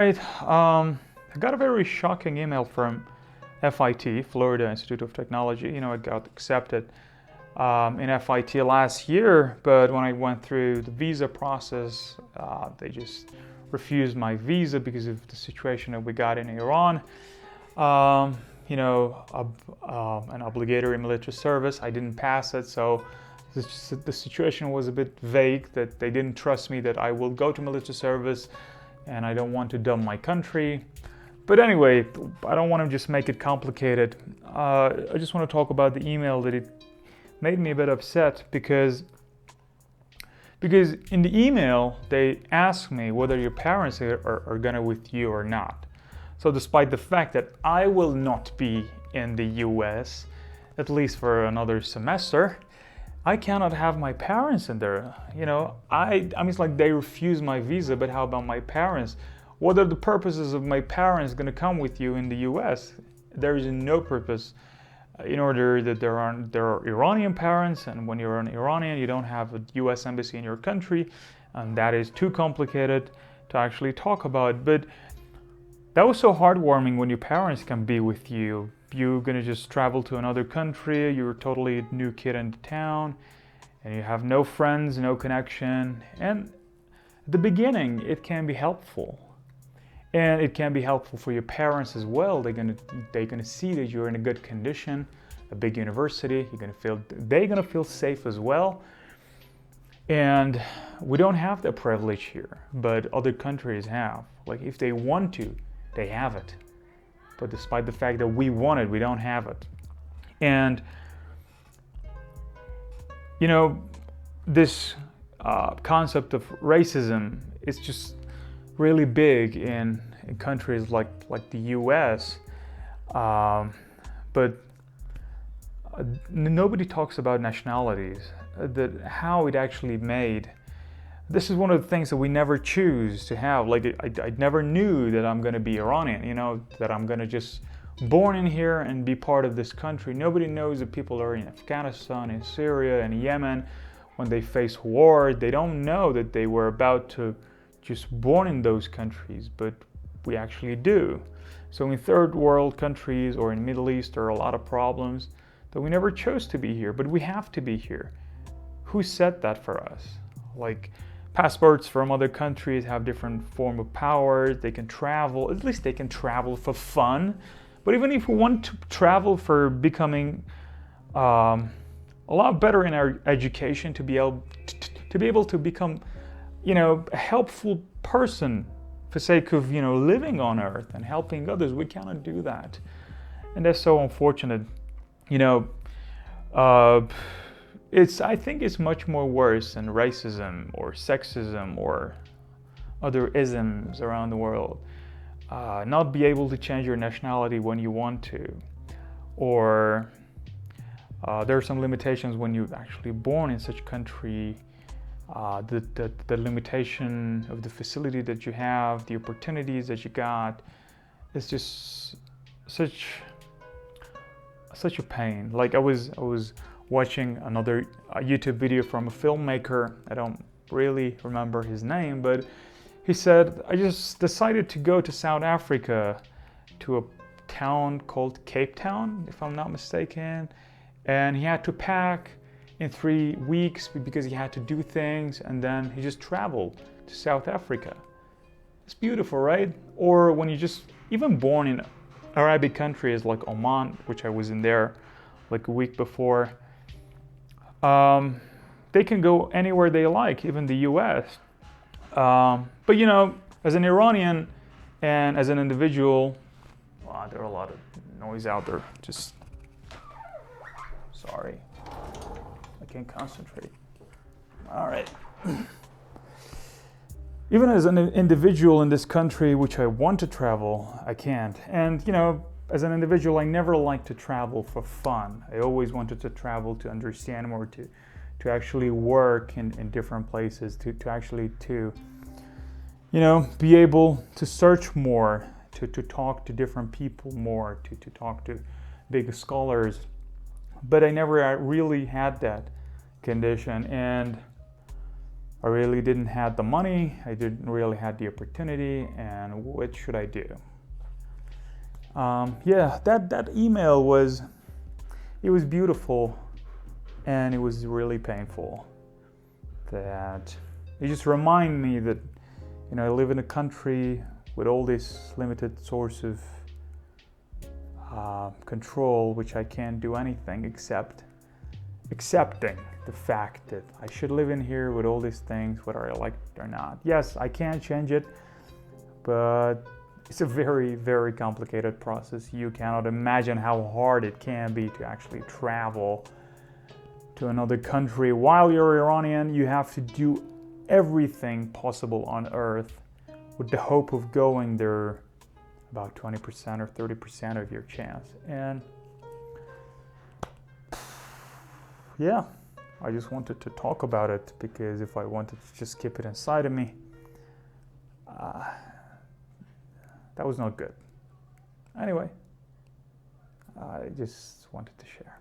Right. I got a very shocking email from FIT, Florida Institute of Technology. I got accepted in FIT last year, but when I went through the visa process, they just refused my visa because of the situation that we got in Iran. Um, an obligatory military service. I didn't pass it, so the situation was a bit vague that they didn't trust me that I will go to military service, and I don't want to dump my country. But anyway, I don't want to just make it complicated. I just want to talk about the email that it made me a bit upset because in the email they asked me whether your parents are gonna with you or not. So despite the fact that I will not be in the US, at least for another semester, I cannot have my parents in there. I mean, it's like they refuse my visa, but how about my parents? What are the purposes of my parents going to come with you in the US? There is no purpose in order that there are Iranian parents, and when you're an Iranian, you don't have a US embassy in your country, and that is too complicated to actually talk about. But that was so heartwarming when your parents can be with you. You're gonna just travel to another country, you're a totally new kid in town, and you have no friends, no connection. And at the beginning, it can be helpful. And it can be helpful for your parents as well. They're gonna see that you're in a good condition, a big university. They're gonna feel safe as well. And we don't have that privilege here, but other countries have. Like if they want to, they have it. But despite the fact that we want it, we don't have it. And this concept of racism is just really big in countries like the US, but nobody talks about nationalities, how it actually made. This is one of the things that we never choose to have. Like I never knew that I'm going to be Iranian, that I'm going to just born in here and be part of this country. Nobody knows that people are in Afghanistan, in Syria, and Yemen. When they face war, they don't know that they were about to just born in those countries, but we actually do. So in third world countries or in Middle East, there are a lot of problems that we never chose to be here, but we have to be here. Who said that for us? Like, passports from other countries have different form of power. They can travel, at least they can travel for fun. But even if we want to travel for becoming a lot better in our education, to be able to become a helpful person for sake of living on earth and helping others, we cannot do that. And that's so unfortunate. I think it's much more worse than racism or sexism or other isms around the world. Not be able to change your nationality when you want to, or there are some limitations when you're actually born in such a country. The limitation of the facility that you have, the opportunities that you got, it's just such a pain. Like I was watching another YouTube video from a filmmaker. I don't really remember his name, but he said, I just decided to go to South Africa, to a town called Cape Town, if I'm not mistaken, and he had to pack in 3 weeks because he had to do things, and then he just traveled to South Africa. It's beautiful, right? Or when you just even born in Arabic countries like Oman, which I was in there like a week before, they can go anywhere they like, even the US. But as an Iranian and as an individual, there are a lot of noise out there. Just sorry. I can't concentrate. All right. Even as an individual in this country, which I want to travel, I can't. And, as an individual, I never liked to travel for fun. I always wanted to travel to understand more, to actually work in different places, to actually be able to search more, to talk to different people more, to talk to big scholars. But I never really had that condition. And I really didn't have the money, I didn't really have the opportunity, and what should I do? Yeah, that email was beautiful, and it was really painful. That it just reminded me that, you know, I live in a country with all this limited source of control, which I can't do anything except accepting the fact that I should live in here with all these things, whether I like it or not. Yes, I can change it, but it's a very, very complicated process. You cannot imagine how hard it can be to actually travel to another country. While you're Iranian, you have to do everything possible on earth with the hope of going there about 20% or 30% of your chance. And yeah, I just wanted to talk about it, because if I wanted to just keep it inside of me, that was not good. Anyway, I just wanted to share.